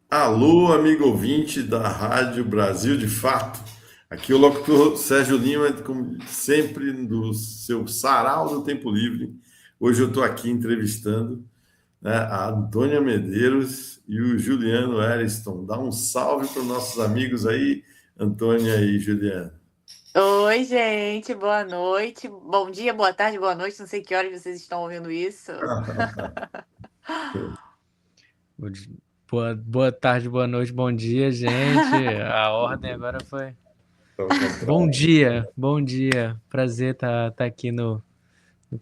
Alô, amigo ouvinte da Rádio Brasil de Fato. Aqui é o locutor Sérgio Lima, como sempre, do seu Sarau do Tempo Livre. Hoje eu estou aqui entrevistando, né, a Antônia Medeiros e o Juliano Eriston. Dá um salve para os nossos amigos aí, Antônia e Juliano. Oi, gente, boa noite. Bom dia, boa tarde, boa noite. Não sei que horas vocês estão ouvindo isso. Bom di- Boa tarde, boa noite, bom dia, gente. A ordem agora foi. Ao contrário. Bom dia. Prazer estar aqui no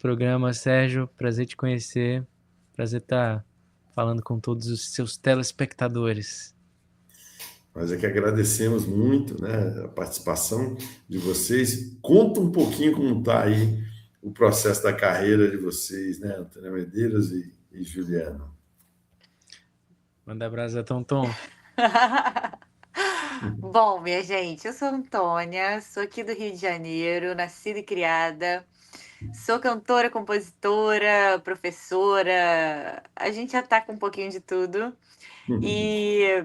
programa, Sérgio. Prazer te conhecer. Prazer estar falando com todos os seus telespectadores. Nós é que agradecemos muito, né, a participação de vocês. Conta um pouquinho como está aí o processo da carreira de vocês, né, Antônia Medeiros e Juliano. Manda brasa, Tom Tom. Bom, minha gente, eu sou Antônia, sou aqui do Rio de Janeiro, nascida e criada. Sou cantora, compositora, professora. A gente ataca um pouquinho de tudo. E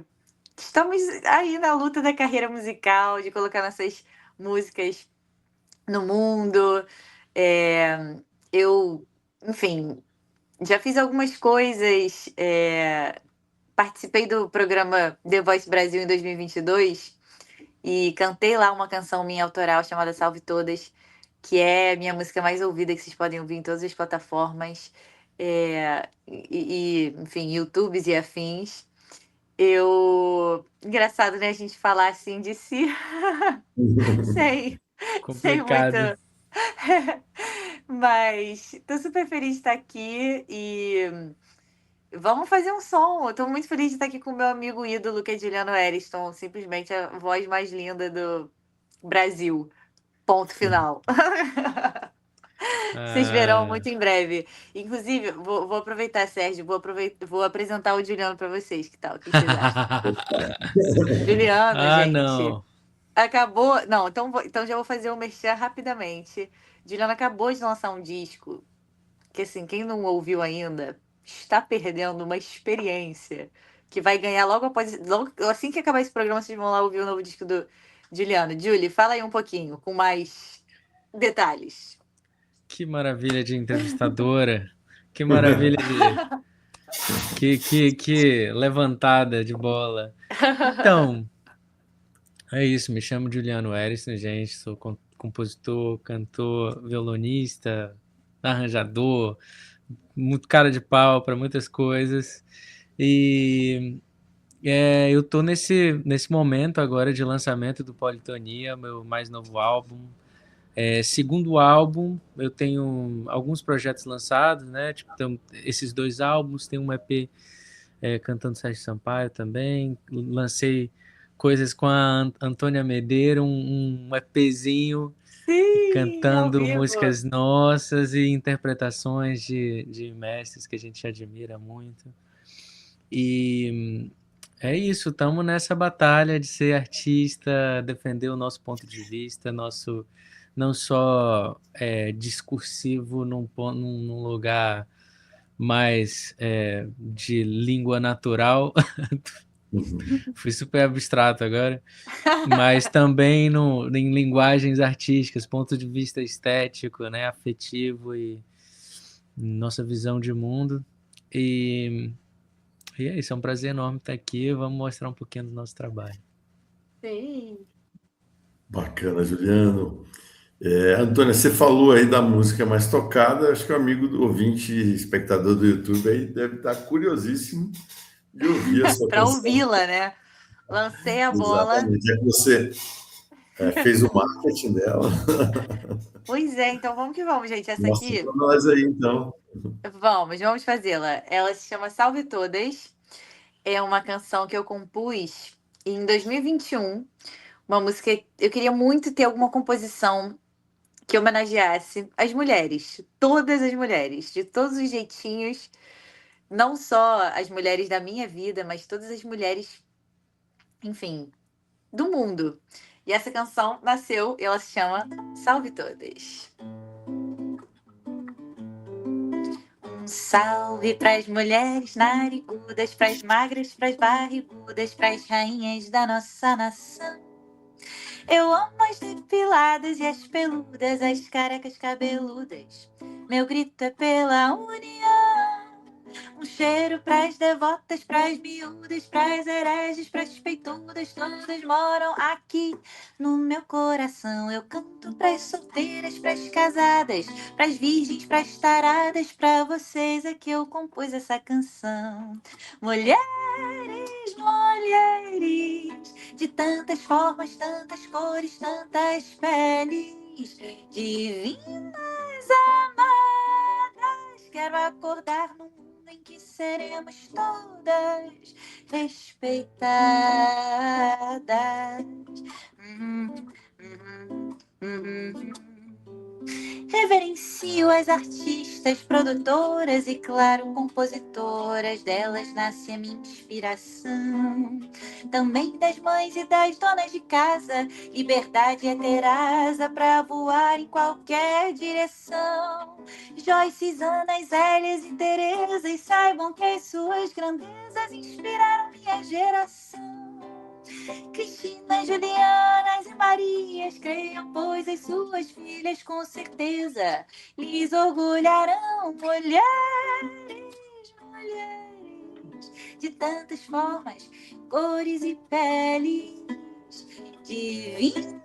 estamos aí na luta da carreira musical, de colocar nossas músicas no mundo. É, eu, enfim, já fiz algumas coisas. Participei do programa The Voice Brasil em 2022 e cantei lá uma canção minha autoral chamada Salve Todas, que é a minha música mais ouvida que vocês podem ouvir em todas as plataformas, enfim, YouTubes e afins. Engraçado, né, a gente falar assim de si, sem, sem muito. Complicado. Mas tô super feliz de estar aqui e vamos fazer um som. Eu tô muito feliz de estar aqui com o meu amigo ídolo, que é Juliano Eriston, simplesmente a voz mais linda do Brasil. Ponto final. Vocês verão Ah, muito em breve. Inclusive, vou aproveitar, Sérgio, vou apresentar o Juliano para vocês. Que tal? O que vocês acham? Juliano, ah, gente, não. acabou. Não, então já vou fazer o merchan rapidamente. Juliano acabou de lançar um disco que, assim, quem não ouviu ainda está perdendo uma experiência que vai ganhar logo assim que acabar esse programa, vocês vão lá ouvir o novo disco do Juliano. Julie, fala aí um pouquinho, com mais detalhes. Que maravilha de entrevistadora. Que maravilha de. Que levantada de bola. Então, é isso, me chamo Juliano Erisson, gente, sou compositor, cantor, violonista, arranjador, muito cara de pau para muitas coisas. E eu tô nesse momento agora de lançamento do Politonia, meu mais novo álbum. Segundo álbum, eu tenho alguns projetos lançados, né? Tipo, então, esses dois álbuns, tem um EP cantando Sérgio Sampaio também. Lancei coisas com a Antônia Medeira, um EPzinho Sim, ao cantando vivo. músicas nossas e interpretações de mestres que a gente admira muito. E é isso, estamos nessa batalha de ser artista, defender o nosso ponto de vista, nosso não só discursivo num lugar mais de língua natural, fui super abstrato agora, mas também em linguagens artísticas, ponto de vista estético, né, afetivo e nossa visão de mundo. E, e é isso, é um prazer enorme estar aqui. Vamos mostrar um pouquinho do nosso trabalho. Sim. Bacana, Juliano. Antônia, você falou aí da música mais tocada, acho que o amigo do ouvinte, espectador do YouTube aí deve estar curiosíssimo de ouvir a sua Para canção. ouvi-la, né? Lancei a bola. Exatamente. Já que você fez o marketing dela, Pois é, então vamos que vamos, gente. Essa mostra aqui, para nós aí, então. vamos fazê-la. Ela se chama Salve Todas. É uma canção que eu compus em 2021. Uma música. Eu queria muito ter alguma composição que homenageasse as mulheres, todas as mulheres, de todos os jeitinhos, não só as mulheres da minha vida, mas todas as mulheres, enfim, do mundo. E essa canção nasceu e ela se chama Salve Todas. Um salve pras mulheres narigudas, pras magras, pras barrigudas, pras rainhas da nossa nação. Eu amo as depiladas e as peludas, as carecas cabeludas. Meu grito é pela união. Um cheiro pras devotas, pras miúdas, pras hereges, pras peitudas. Todas moram aqui no meu coração. Eu canto pras solteiras, pras casadas, pras virgens, pras taradas. Pra vocês é que eu compus essa canção. Mulheres, mulheres, de tantas formas, tantas cores, tantas peles, divinas amadas, quero acordar num mundo em que seremos todas respeitadas. Reverencio as artistas, produtoras e, claro, compositoras. Delas nasce a minha inspiração. Também das mães e das donas de casa. Liberdade é ter asa pra voar em qualquer direção. Joyce, Anas, Zélias e Terezas, saibam que as suas grandezas inspiraram minha geração. Cristina, Julianas e Marias, creiam, pois as suas filhas com certeza lhes orgulharão. Mulheres, mulheres, de tantas formas, cores e peles, divinas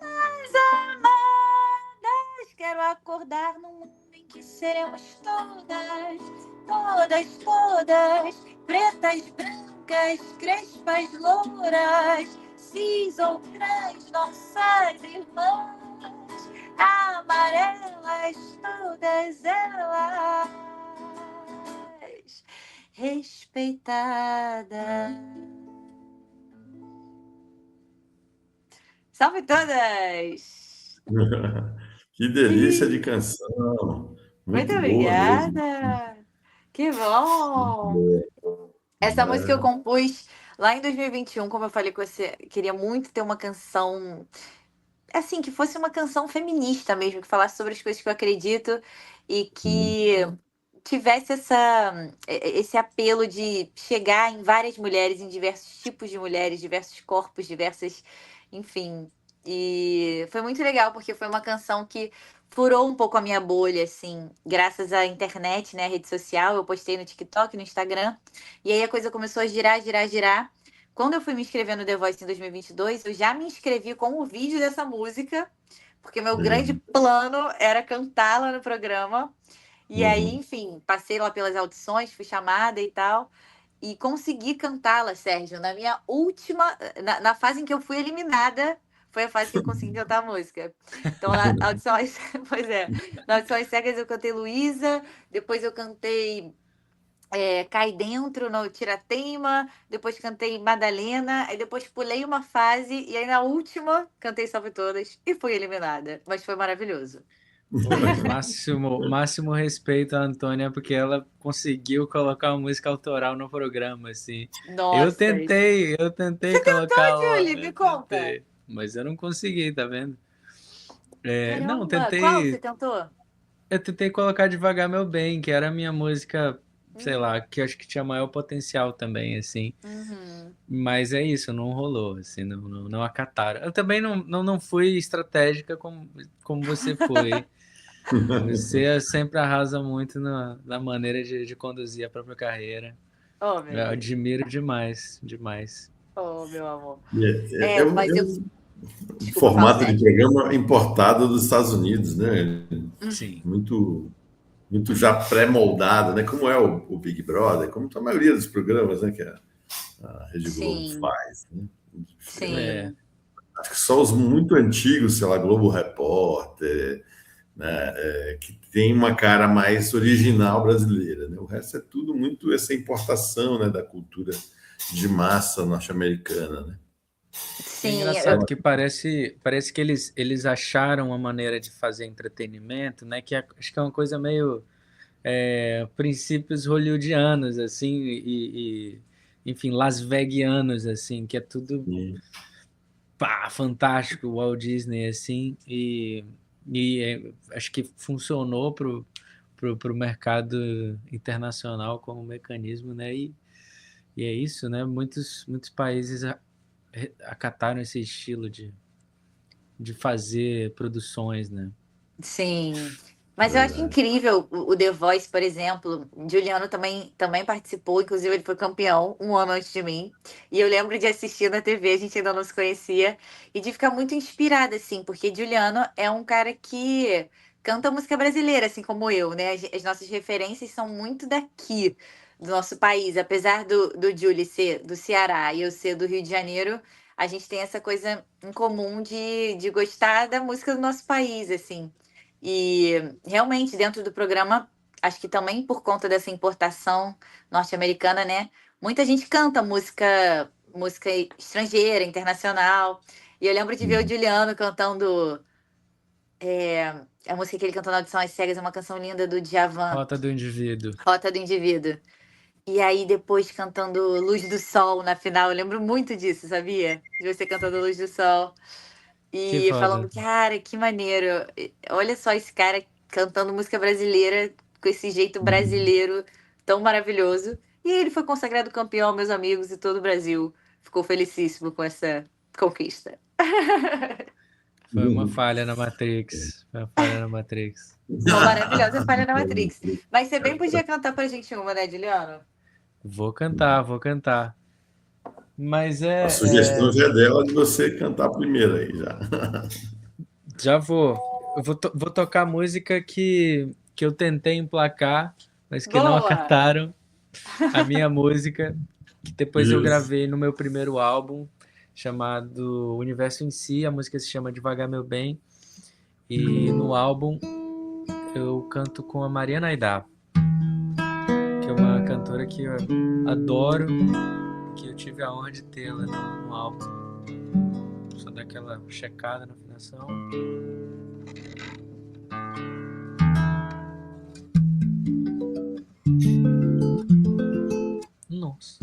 amadas, quero acordar num mundo em que seremos todas, todas, todas, pretas, brancas, crespas, louras, cis ou trans, nossas irmãs, amarelas, todas elas respeitadas. Salve todas! Que delícia de canção. Muito Muito boa mesmo. obrigada! Que Muito bom! boa. Essa música eu É. compus lá em 2021, como eu falei com você, queria muito ter uma canção, assim, que fosse uma canção feminista mesmo, que falasse sobre as coisas que eu acredito e que tivesse esse apelo de chegar em várias mulheres, em diversos tipos de mulheres, diversos corpos, diversas, enfim. E foi muito legal, porque foi uma canção que furou um pouco a minha bolha, assim, graças à internet, né, rede social. Eu postei no TikTok, no Instagram, e aí a coisa começou a girar, girar, girar. Quando eu fui me inscrever no The Voice em 2022, eu já me inscrevi com o vídeo dessa música, porque meu grande plano era cantá-la no programa. E aí, enfim, passei lá pelas audições, fui chamada e tal, e consegui cantá-la, Sérgio, na minha última, na fase em que eu fui eliminada, foi a fase que eu consegui cantar a música. Então, na audição, pois é, na audição às cegas eu cantei Luísa, depois eu cantei Cai Dentro no Tirateima, depois cantei Madalena, aí depois pulei uma fase, e aí na última cantei Salve Todas e fui eliminada. Mas foi maravilhoso. Pô, mas máximo respeito à Antônia, porque ela conseguiu colocar uma música autoral no programa, assim. Eu Nossa, tentei, eu tentei você tentou, colocar Julie? uma, Me eu conta. tentei, mas eu não consegui, tá vendo? Não, Caramba, qual que você tentei, tentou? eu tentei colocar Devagar Meu Bem, que era a minha música, sei Uhum. lá, que eu acho que tinha maior potencial também, assim. Uhum. Mas é isso, não rolou, assim, não acataram. Eu também não fui estratégica como você foi. Você sempre arrasa muito na maneira de conduzir a própria carreira. Oh, meu Eu Deus. admiro demais, demais. Oh, meu amor. É Mas eu. um Desculpa, fala formato de sério. programa importado dos Estados Unidos, né? Sim. Muito, muito já pré-moldado, né? Como é o Big Brother, como a maioria dos programas, né? Que a Rede Globo Sim, faz, né? É, sim. Acho que só os muito antigos, sei lá, Globo Repórter, né? Que tem uma cara mais original brasileira, né? O resto é tudo muito essa importação, né? Da cultura de massa norte-americana, né? é Sim, engraçado que parece que eles acharam uma maneira de fazer entretenimento, né? Que acho que é uma coisa meio princípios hollywoodianos, assim, enfim, Las Vegianos, assim, que é tudo pá, fantástico, Walt Disney, assim, acho que funcionou pro mercado internacional como mecanismo, né? E é isso, né? Muitos países acataram esse estilo de fazer produções, né? Sim. Mas eu acho Verdade. incrível o The Voice, por exemplo. Juliano também participou, inclusive ele foi campeão um ano antes de mim. E eu lembro de assistir na TV, a gente ainda não se conhecia, e de ficar muito inspirada, assim, porque Juliano é um cara que canta música brasileira, assim como eu, né? As nossas referências são muito daqui, do nosso país. Apesar do Júlio ser do Ceará e eu ser do Rio de Janeiro, a gente tem essa coisa em comum de gostar da música do nosso país, assim. E realmente, dentro do programa, acho que também por conta dessa importação norte-americana, né? Muita gente canta música estrangeira, internacional. E eu lembro de ver o Juliano cantando a música que ele cantou na audição às cegas, é uma canção linda do Djavan, Rota do indivíduo. Rota do Indivíduo. E aí depois cantando Luz do Sol na final. Eu lembro muito disso, sabia? De você cantando Luz do Sol. Que E falando, foda. cara, que maneiro. Olha só esse cara cantando música brasileira com esse jeito brasileiro tão maravilhoso. E ele foi consagrado campeão, meus amigos, e todo o Brasil ficou felicíssimo com essa conquista. Foi uma falha na Matrix. Foi uma falha na Matrix. Uma maravilhosa falha na Matrix. Mas você bem podia cantar pra gente uma, né, Juliano? Vou cantar, vou cantar. Mas A sugestão já é dela de você cantar primeiro aí, já. já vou. Eu vou tocar música que eu tentei emplacar, mas que não Boa! acataram a minha música, que depois eu Isso. gravei no meu primeiro álbum, chamado Universo em Si. A música se chama Devagar Meu Bem. E no álbum eu canto com a Mariana Aidar, que é uma cantora que eu adoro, que eu tive a honra de tê-la no álbum. Só dar aquela checada na afinação. Nossa.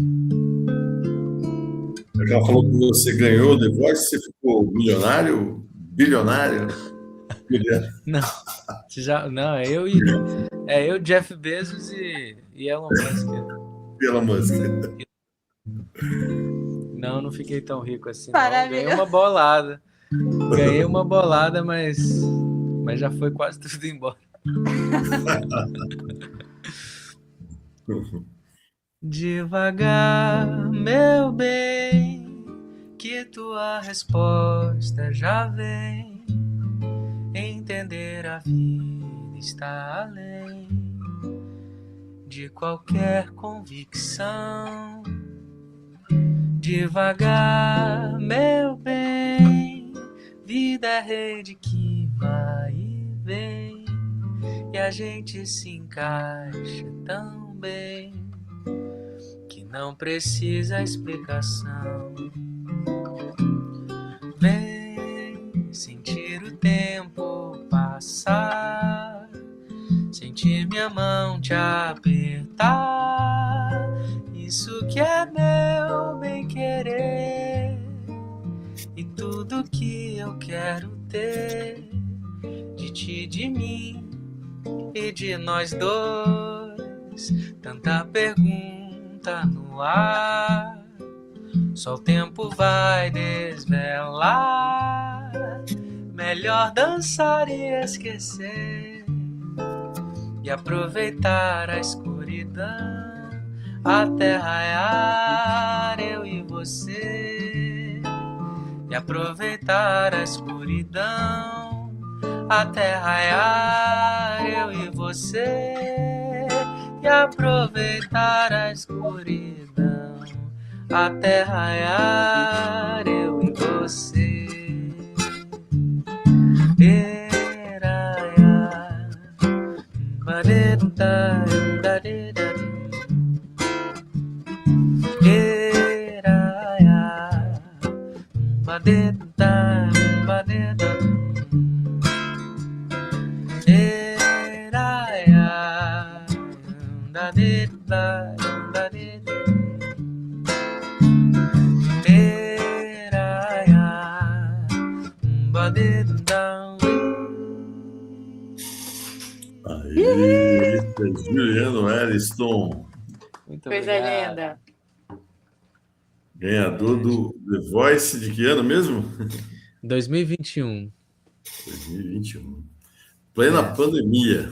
Ela falou que você ganhou o The Voice, você ficou milionário? Bilionário? Não, não, é eu, Jeff Bezos e Elon Musk. Pela música. Não fiquei tão rico assim, não. Maravilhoso. Ganhei uma bolada, mas já foi quase tudo embora. Devagar, meu bem, que tua resposta já vem. Entender a vida está além de qualquer convicção. Devagar, meu bem, vida é rede que vai e vem, e a gente se encaixa tão bem que não precisa explicação. Vem sentir o tempo passar, sentir minha mão te apertar. Isso que é meu bem querer, e tudo que eu quero ter de ti, de mim e de nós dois. Tanta pergunta no ar, só o tempo vai desvelar. Melhor dançar e esquecer, e aproveitar a escuridão até raiar eu e você. E aproveitar a escuridão até raiar eu e você. E aproveitar a escuridão até raiar eu e você. Eraiá, badedudá, dadedadá. Eraiá, badedudá, badedadá. Eraiá, dadedudá, dadedadá. Eraiá, badedudá. Aí. ano, Ariston. Muito Coisa obrigado. linda. Ganhador do The Voice de que ano mesmo? 2021. 2021. Plena É. pandemia.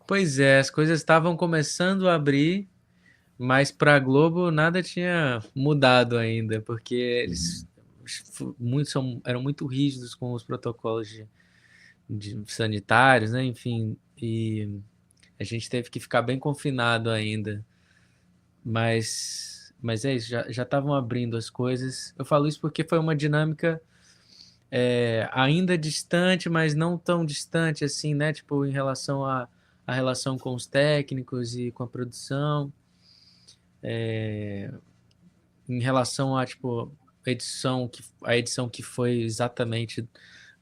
Pois é, as coisas estavam começando a abrir, mas para a Globo nada tinha mudado ainda, porque eles eram muito rígidos com os protocolos de sanitários, né? Enfim, e a gente teve que ficar bem confinado ainda. Mas é isso, já estavam abrindo as coisas. Eu falo isso porque foi uma dinâmica ainda distante, mas não tão distante assim, né? Tipo, em relação à relação com os técnicos e com a produção. Em relação a, tipo, a edição que foi exatamente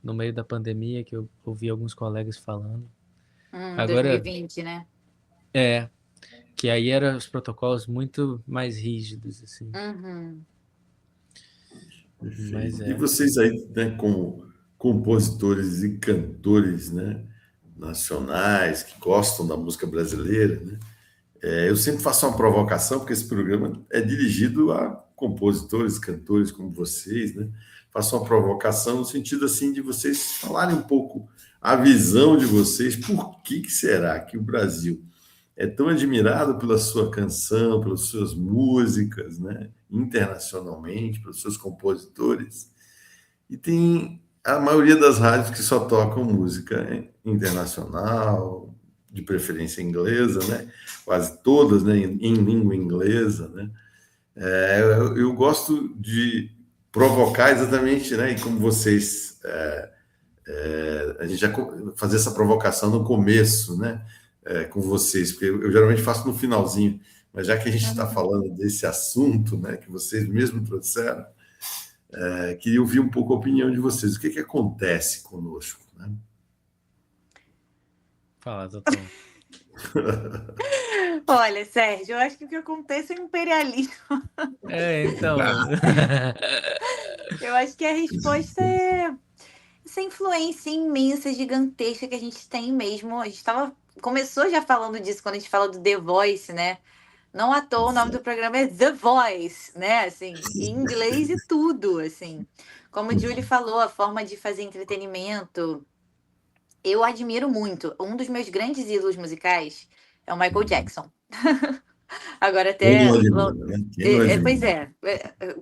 no meio da pandemia, que eu ouvi alguns colegas falando. Agora, 2020, né? que aí eram os protocolos muito mais rígidos, assim. Uhum. Mas Perfeito. E vocês aí, né, como compositores e cantores, né, nacionais que gostam da música brasileira, né, eu sempre faço uma provocação, porque esse programa é dirigido a compositores, cantores como vocês, né? Faço uma provocação no sentido assim de vocês falarem um pouco a visão de vocês, por que será que o Brasil é tão admirado pela sua canção, pelas suas músicas, né? Internacionalmente, pelos seus compositores, e tem a maioria das rádios que só tocam música internacional, de preferência inglesa, né? Quase todas, né? Em língua inglesa, né? Eu gosto de provocar exatamente, né? E como vocês, a gente já fazer essa provocação no começo, né? Com vocês, porque eu geralmente faço no finalzinho, mas já que a gente está falando desse assunto, né? Que vocês mesmos trouxeram, queria ouvir um pouco a opinião de vocês. O que acontece conosco, né? fala, doutor. Olha, Sérgio, eu acho que o que acontece é o imperialismo. Então. Eu acho que a resposta é essa influência imensa, gigantesca que a gente tem mesmo. A gente começou já falando disso quando a gente fala do The Voice, né? Não à toa o nome do programa é The Voice, né? Assim, em inglês e tudo, assim. Como o Julie falou, a forma de fazer entretenimento, eu admiro muito. Um dos meus grandes ídolos musicais é o Michael Jackson. Agora Quem não até. admira, né? Quem não Pois admira?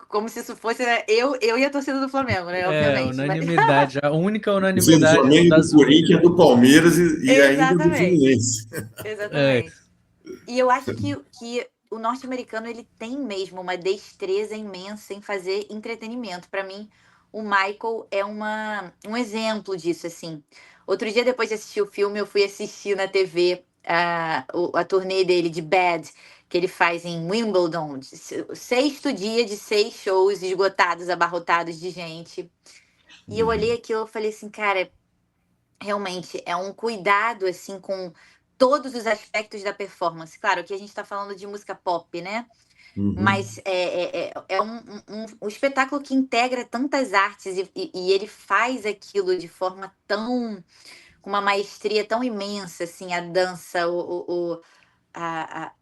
como se isso fosse, né, eu e a torcida do Flamengo, né? Obviamente. Unanimidade. A única Eu sou do unanimidade, Flamengo, do das Corinthians, únicas. do Palmeiras e ainda do Exatamente. Fluminense. É, Exatamente. E eu acho que o norte-americano ele tem mesmo uma destreza imensa em fazer entretenimento. Para mim, o Michael é um exemplo disso, assim. Outro dia, depois de assistir o filme, eu fui assistir na TV a turnê dele de Bad, que ele faz em Wimbledon. O sexto dia de 6 shows esgotados, abarrotados de gente. E eu olhei aquilo e falei assim, cara, realmente é um cuidado assim com todos os aspectos da performance. Claro que a gente está falando de música pop, né? Uhum. Mas é um espetáculo que integra tantas artes e ele faz aquilo de forma tão, com uma maestria tão imensa, assim, a dança, a, a-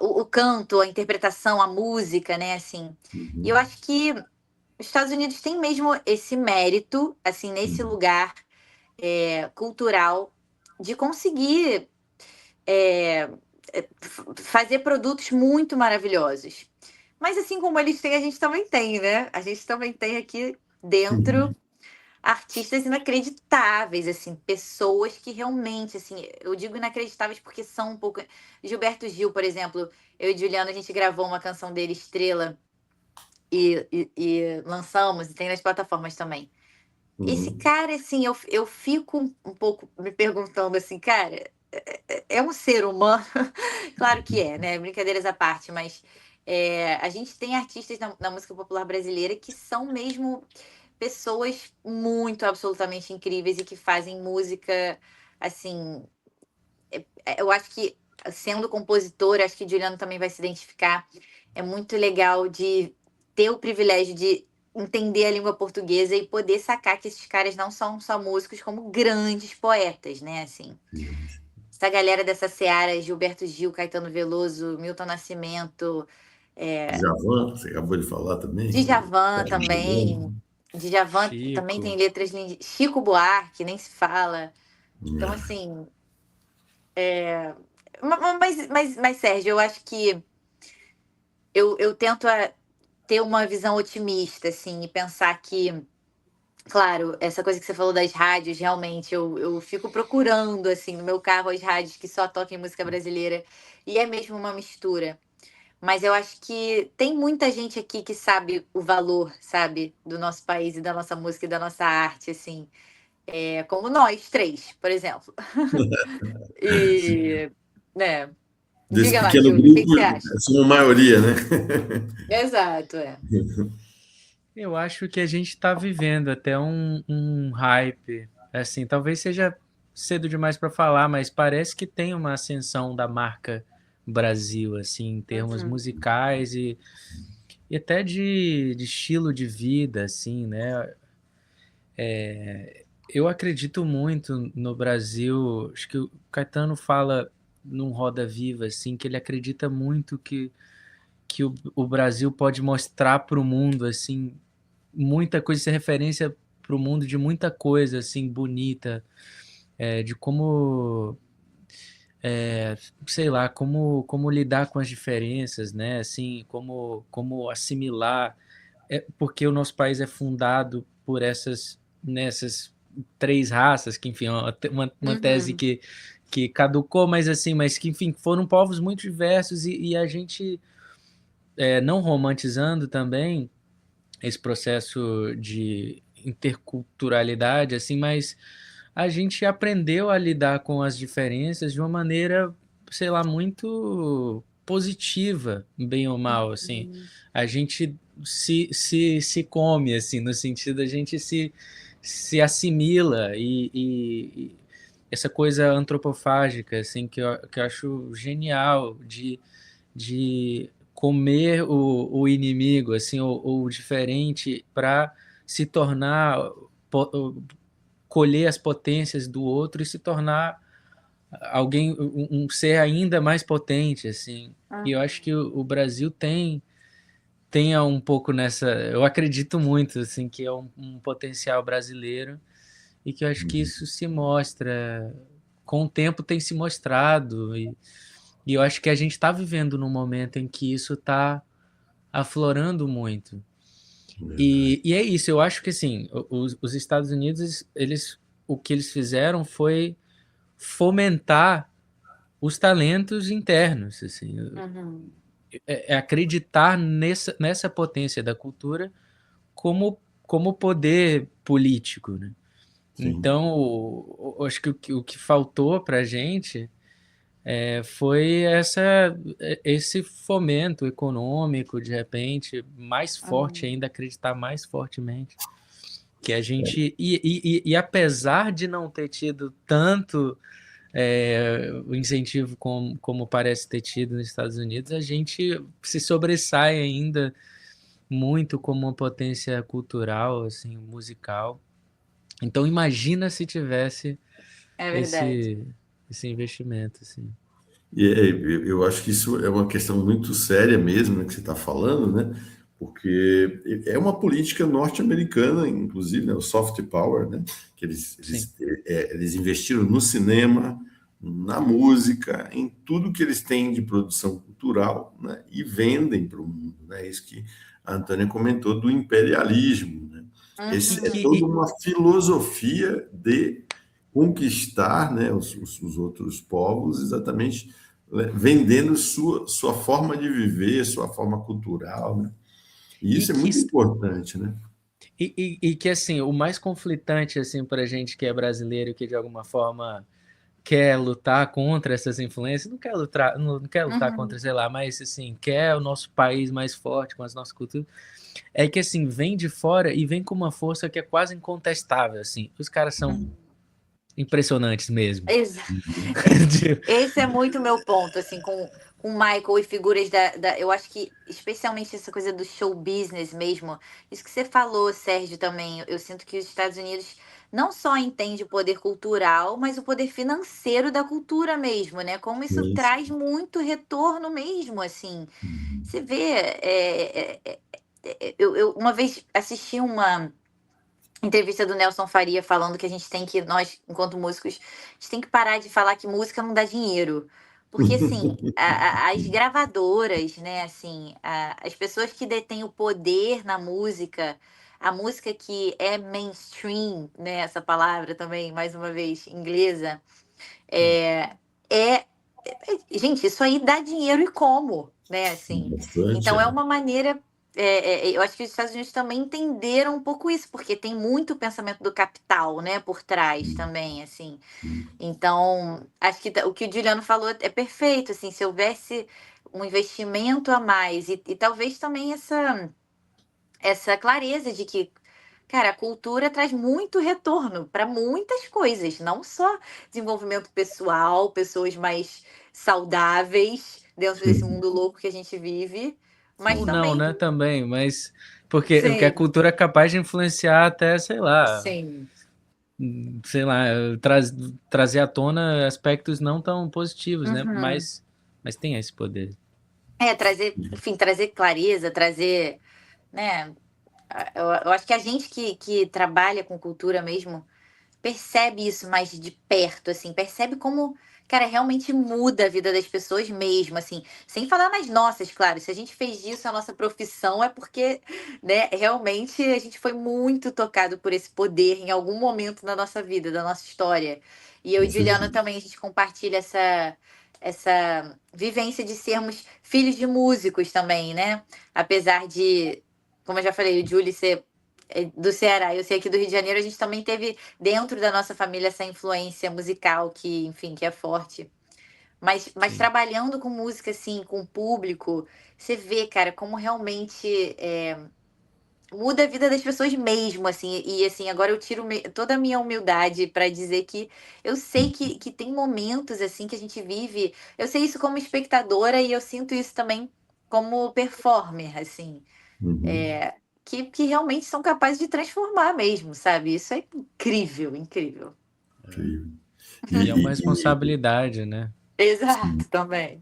o canto, a interpretação, a música, né? Assim, e eu Uhum. acho que os Estados Unidos têm mesmo esse mérito, assim, nesse Uhum. lugar cultural de conseguir é, fazer produtos muito maravilhosos. Mas assim como eles têm, a gente também tem, né? A gente também tem aqui dentro artistas inacreditáveis, assim, pessoas que realmente, assim, eu digo inacreditáveis porque são um pouco. Gilberto Gil, por exemplo, eu e Juliana, a gente gravou uma canção dele, Estrela, e lançamos, e tem nas plataformas também. Esse Uhum. cara, assim, eu fico um pouco me perguntando assim, cara, é um ser humano? Claro que é, né? Brincadeiras à parte, mas a gente tem artistas na música popular brasileira que são mesmo pessoas muito, absolutamente incríveis e que fazem música, assim, eu acho que, sendo compositora, acho que o Juliano também vai se identificar, é muito legal de ter o privilégio de entender a língua portuguesa e poder sacar que esses caras não são só músicos, como grandes poetas, né? Assim, essa galera dessa seara, Gilberto Gil, Caetano Veloso, Milton Nascimento, Djavan, você acabou de falar também. Djavan Sérgio também. Girão. Djavan também tem Chico. letras lindas. Chico Buarque, nem se fala. Então, É. assim. Mas, Sérgio, eu acho que eu tento ter uma visão otimista, assim, e pensar que, claro, essa coisa que você falou das rádios, realmente, eu fico procurando, assim, no meu carro as rádios que só tocam música brasileira, e é mesmo uma mistura. Mas eu acho que tem muita gente aqui que sabe o valor, sabe, do nosso país e da nossa música e da nossa arte, assim. Como nós três, por exemplo. E, né, Desse diga lá, pequeno Júlio, o que grupo, você acha? somos maioria, né? Exato, Eu acho que a gente está vivendo até um hype, assim, talvez seja cedo demais para falar, mas parece que tem uma ascensão da marca Brasil, assim, em termos Uhum. musicais e até de estilo de vida, assim, né? Eu acredito muito no Brasil, acho que o Caetano fala num Roda Viva, assim, que ele acredita muito que o Brasil pode mostrar para o mundo, assim, muita coisa, ser referência para o mundo de muita coisa, assim, bonita, de como, sei lá, como lidar com as diferenças, né, assim, como assimilar, porque o nosso país é fundado por nessas três raças, que, enfim, é uma tese Uhum. que caducou, mas assim, mas que, enfim, foram povos muito diversos e a gente, não romantizando também esse processo de interculturalidade, assim, mas a gente aprendeu a lidar com as diferenças de uma maneira, sei lá, muito positiva, bem ou mal, assim. Uhum. A gente se come, assim, no sentido a gente se assimila e essa coisa antropofágica, assim, que eu acho genial de comer o inimigo, assim, ou o diferente, para se tornar, colher as potências do outro e se tornar alguém, um ser ainda mais potente, assim. E eu acho que o Brasil tenha um pouco nessa, eu acredito muito, assim, que é um potencial brasileiro e que eu acho que isso se mostra, com o tempo tem se mostrado e eu acho que a gente está vivendo num momento em que isso está aflorando muito. E é isso, eu acho que assim, os Estados Unidos, o que eles fizeram foi fomentar os talentos internos, assim, Uhum. acreditar nessa potência da cultura como poder político, né? Sim. Então, eu acho que o que faltou para a gente foi esse fomento econômico, de repente, mais forte Uhum. ainda, acreditar mais fortemente. Que a gente. E apesar de não ter tido tanto o incentivo como parece ter tido nos Estados Unidos, a gente se sobressai ainda muito como uma potência cultural, assim, musical. Então imagina se tivesse É verdade. esse, esse investimento, assim. Eu acho que isso é uma questão muito séria mesmo, né, que você está falando, né? Porque é uma política norte-americana, inclusive, né, o soft power, né? Que Sim. eles investiram no cinema, na música, em tudo que eles têm de produção cultural, né? E vendem para o mundo, né? Isso que a Antônia comentou do imperialismo, né? E Esse é Uhum. que toda uma filosofia de conquistar, né, os outros povos, exatamente, né, vendendo sua forma de viver, sua forma cultural, né? E e isso é que muito importante, né? e que assim, o mais conflitante assim para a gente que é brasileiro, que de alguma forma quer lutar contra essas influências, não quer lutar contra, Uhum. sei lá, mas assim, quer o nosso país mais forte com as nossas culturas, é que assim, vem de fora e vem com uma força que é quase incontestável, assim. Os caras são Uhum. impressionantes mesmo. Exa- Uhum. é. Tipo, Esse é muito meu ponto, assim, com o Michael e figuras eu acho que especialmente essa coisa do show business mesmo, isso que você falou, Sérgio, também, eu sinto que os Estados Unidos não só entende o poder cultural, mas o poder financeiro da cultura mesmo, né? Como isso Isso. traz muito retorno mesmo, assim. Uhum. Você vê, eu uma vez assisti uma entrevista do Nelson Faria falando que a gente tem que, nós, enquanto músicos, a gente tem que parar de falar que música não dá dinheiro. Porque, assim, as gravadoras, né, assim, as pessoas que detêm o poder na música, a música que é mainstream, né, essa palavra também, mais uma vez, inglesa, é, é, gente, isso aí dá dinheiro e como, né, assim. Bastante, Então, é é. uma maneira eu acho que os Estados Unidos também entenderam um pouco isso, porque tem muito pensamento do capital, né, por trás também, assim. Então, acho que o que o Juliano falou é perfeito, assim, se houvesse um investimento a mais e talvez também essa clareza de que, cara, a cultura traz muito retorno para muitas coisas, não só desenvolvimento pessoal, pessoas mais saudáveis dentro desse mundo louco que a gente vive, mas Ou não, também, né, também, mas porque a sim, cultura é capaz de influenciar até, sim. sei lá, trazer à tona aspectos não tão positivos, né? Uhum. Mas tem esse poder. Trazer, enfim, trazer clareza, trazer, né? Eu acho que a gente que trabalha com cultura mesmo percebe isso mais de perto, assim, percebe como, cara, realmente muda a vida das pessoas mesmo, assim, sem falar nas nossas, claro, se a gente fez disso a nossa profissão é porque, né, realmente a gente foi muito tocado por esse poder em algum momento da nossa vida, da nossa história. E eu Com e Juliana certeza. também, a gente compartilha essa vivência de sermos filhos de músicos também, né? Apesar de, como eu já falei, o Júlio ser do Ceará, eu sei aqui do Rio de Janeiro, a gente também teve dentro da nossa família essa influência musical que, enfim, que é forte. Mas Sim. trabalhando com música, assim, com o público, você vê, cara, como realmente muda a vida das pessoas mesmo, assim. E, assim, agora eu tiro toda a minha humildade para dizer que eu sei que tem momentos, assim, que a gente vive. Eu sei isso como espectadora e eu sinto isso também como performer, assim Uhum. é, que realmente são capazes de transformar mesmo, sabe? Isso é incrível, incrível. Incrível. E é uma E, responsabilidade, né? sim. Exato, também.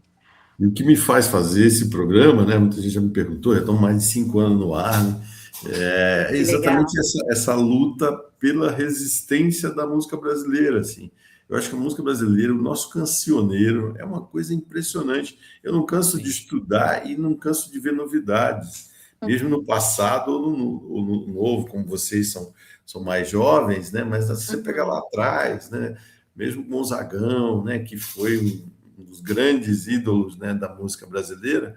E o que me faz fazer esse programa, né? Muita gente já me perguntou, já estão mais de 5 anos no ar, né? É Que legal. exatamente essa luta pela resistência da música brasileira, assim. Eu acho que a música brasileira, o nosso cancioneiro, é uma coisa impressionante. Eu não canso de Sim. estudar e não canso de ver novidades, mesmo no passado ou no novo, como vocês são mais jovens, né? Mas se você pegar lá Uhum. atrás, né? Mesmo Gonzagão, né? Que foi um dos grandes ídolos, né? Da música brasileira,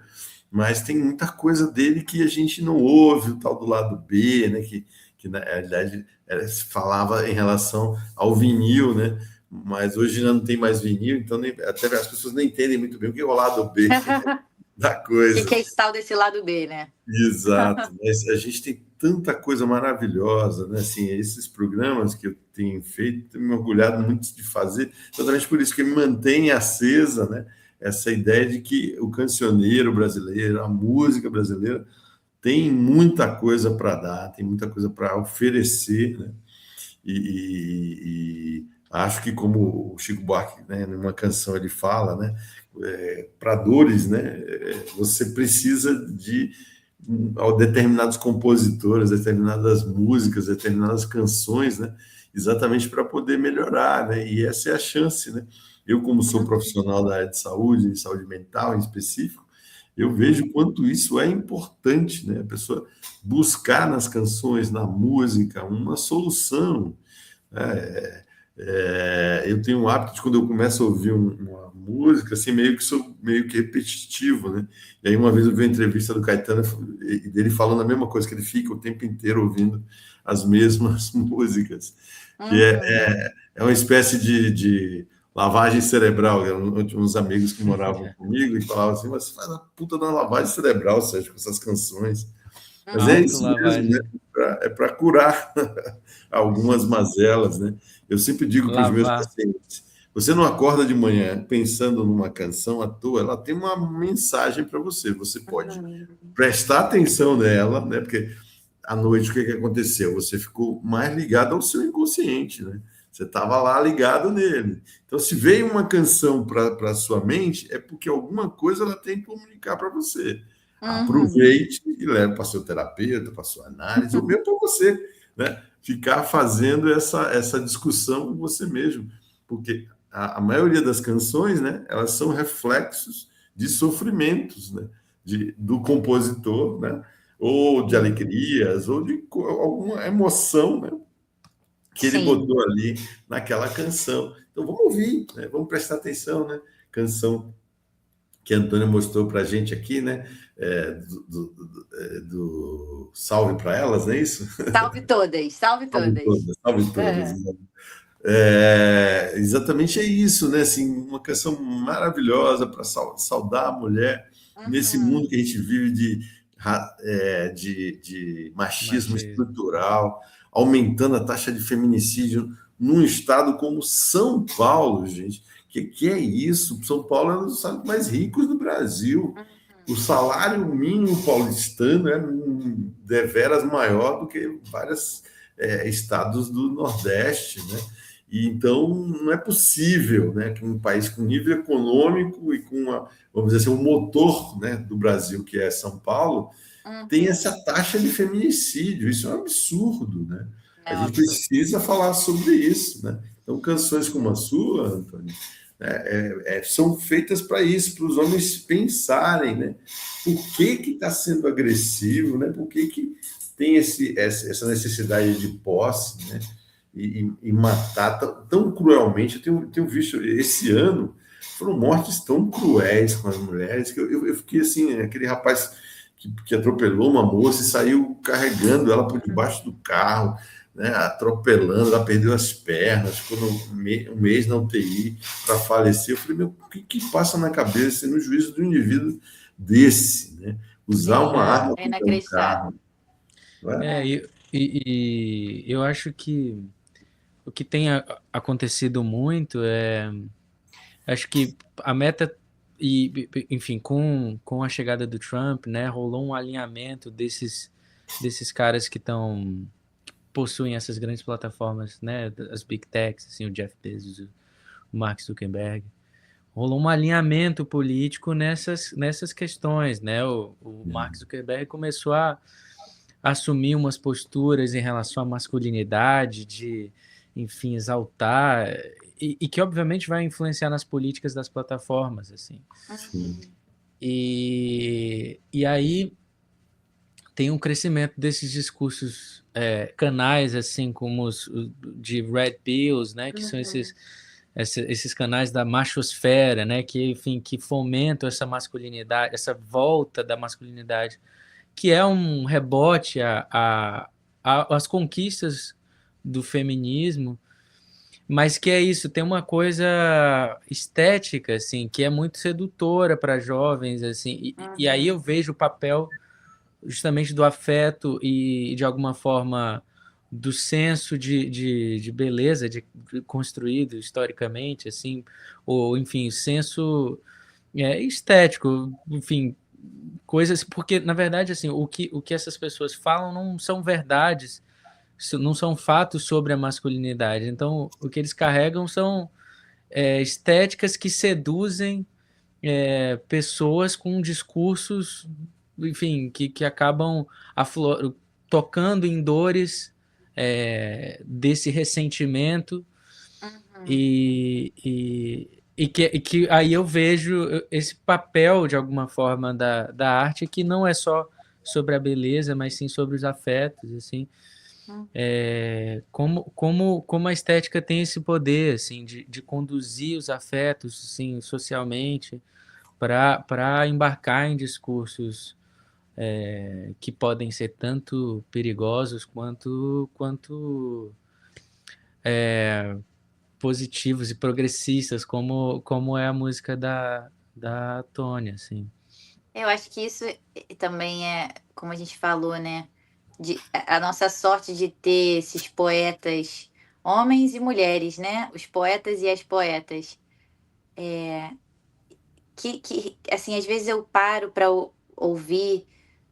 mas tem muita coisa dele que a gente não ouve, o tal do lado B, né? Que na realidade se falava em relação ao vinil, né? Mas hoje já não tem mais vinil, então até as pessoas nem entendem muito bem o que é o lado B da O que coisa. que é esse tal desse lado B, né? Exato, mas a gente tem tanta coisa maravilhosa, né? Assim, esses programas que eu tenho feito, tenho me orgulhado muito de fazer, exatamente por isso que me mantém acesa, né? Essa ideia de que o cancioneiro brasileiro, a música brasileira, tem muita coisa para dar, tem muita coisa para oferecer, né? E acho que como o Chico Buarque, né, numa canção ele fala, né, para dores, né, você precisa de determinados compositores, determinadas músicas, determinadas canções, né, exatamente para poder melhorar, né, e essa é a chance, né. Eu, como sou profissional da área de saúde mental em específico, eu vejo quanto isso é importante, né? A pessoa buscar nas canções, na música, uma solução. Eu tenho um hábito de quando eu começo a ouvir uma música, assim, meio que sou meio que repetitivo, né? E aí uma vez eu vi uma entrevista do Caetano e dele falando a mesma coisa, que ele fica o tempo inteiro ouvindo as mesmas músicas, que Uhum. é uma espécie de lavagem cerebral. Eu tinha uns amigos que moravam comigo e falavam assim, mas você faz a puta da lavagem cerebral, Sérgio, com essas canções. Mas é isso mesmo, né? Autolavagem. É para curar algumas mazelas, né? Eu sempre digo para os meus Lavar. pacientes, Você não acorda de manhã pensando numa canção à toa, ela tem uma mensagem para você. Você pode Uhum. prestar atenção nela, né? Porque à noite o que aconteceu? Você ficou mais ligado ao seu inconsciente, né? Você estava lá ligado nele. Então, se veio uma canção para a sua mente, é porque alguma coisa ela tem que comunicar para você. Uhum. Aproveite e leve para seu terapeuta, para sua análise, ou mesmo para você, né? Ficar fazendo essa discussão com você mesmo. Porque a maioria das canções, né? Elas são reflexos de sofrimentos, né? Do compositor, né? Ou de alegrias, ou de alguma emoção, né? Que ele Sim. botou ali naquela canção. Então vamos ouvir, né? Vamos prestar atenção, né? Canção que a Antônia mostrou para a gente aqui, né? Do Salve para Elas, não é isso? Salve todas, salve Salve todas. todas, salve todas. É. Exatamente é isso, né? Assim, uma canção maravilhosa para saudar a mulher nesse Uhum. mundo que a gente vive de machismo Machismo. estrutural, aumentando a taxa de feminicídio num estado como São Paulo, gente. Que é isso? São Paulo é um dos estados mais ricos do Brasil. O salário mínimo paulistano é deveras maior do que vários estados do Nordeste, né? E então não é possível, né, que um país com nível econômico e com vamos dizer assim, o motor, né, do Brasil, que é São Paulo, tenha Uhum. essa taxa de feminicídio. Isso é um absurdo, né? A É um gente absurdo. precisa falar sobre isso, né? Então, canções como a sua, Antônio, são feitas para isso, para os homens pensarem, né? Por que está sendo agressivo, né? Por que tem essa necessidade de posse, né? E matar tão cruelmente. Eu tenho visto esse ano, foram mortes tão cruéis com as mulheres que eu fiquei assim, aquele rapaz que atropelou uma moça e saiu carregando ela por debaixo do carro, né, atropelando, ela perdeu as pernas, ficou um mês na UTI para falecer. Eu falei, meu, o que passa na cabeça no juízo do indivíduo desse, né? Usar uma Sim, arma É, é contra um inacreditável. carro, não é? é, e eu acho que o que tem acontecido muito acho que a meta enfim, com a chegada do Trump, né, rolou um alinhamento desses caras que possuem essas grandes plataformas, né, as big techs, assim, o Jeff Bezos, o Mark Zuckerberg. Rolou um alinhamento político nessas questões, né? O Mark Zuckerberg começou a assumir umas posturas em relação à masculinidade, de, enfim, exaltar, e que obviamente vai influenciar nas políticas das plataformas, assim. Sim. Uhum. E aí tem um crescimento desses discursos canais, assim, como os de Red Pills, né, que são Uhum. esses canais da machosfera, né, que, enfim, que fomentam essa masculinidade, essa volta da masculinidade, que é um rebote às conquistas do feminismo, mas que é isso, tem uma coisa estética, assim, que é muito sedutora para jovens, assim, e aí eu Uhum. vejo o papel justamente do afeto e, de alguma forma, do senso de beleza construído historicamente, assim, ou, enfim, senso estético, enfim, coisas, porque, na verdade, assim, o que essas pessoas falam não são verdades, não são fatos sobre a masculinidade, então, o que eles carregam são estéticas que seduzem pessoas com discursos, enfim, que acabam tocando em dores desse ressentimento Uhum. e que aí eu vejo esse papel, de alguma forma, da arte, que não é só sobre a beleza, mas sim sobre os afetos, assim, Uhum. como a estética tem esse poder, assim, de conduzir os afetos, assim, socialmente, para embarcar em discursos que podem ser tanto perigosos quanto positivos e progressistas, como é a música da Tônia, assim. Eu acho que isso também é, como a gente falou, né? A nossa sorte de ter esses poetas homens e mulheres, né? Os poetas e as poetas. Assim, às vezes eu paro para ouvir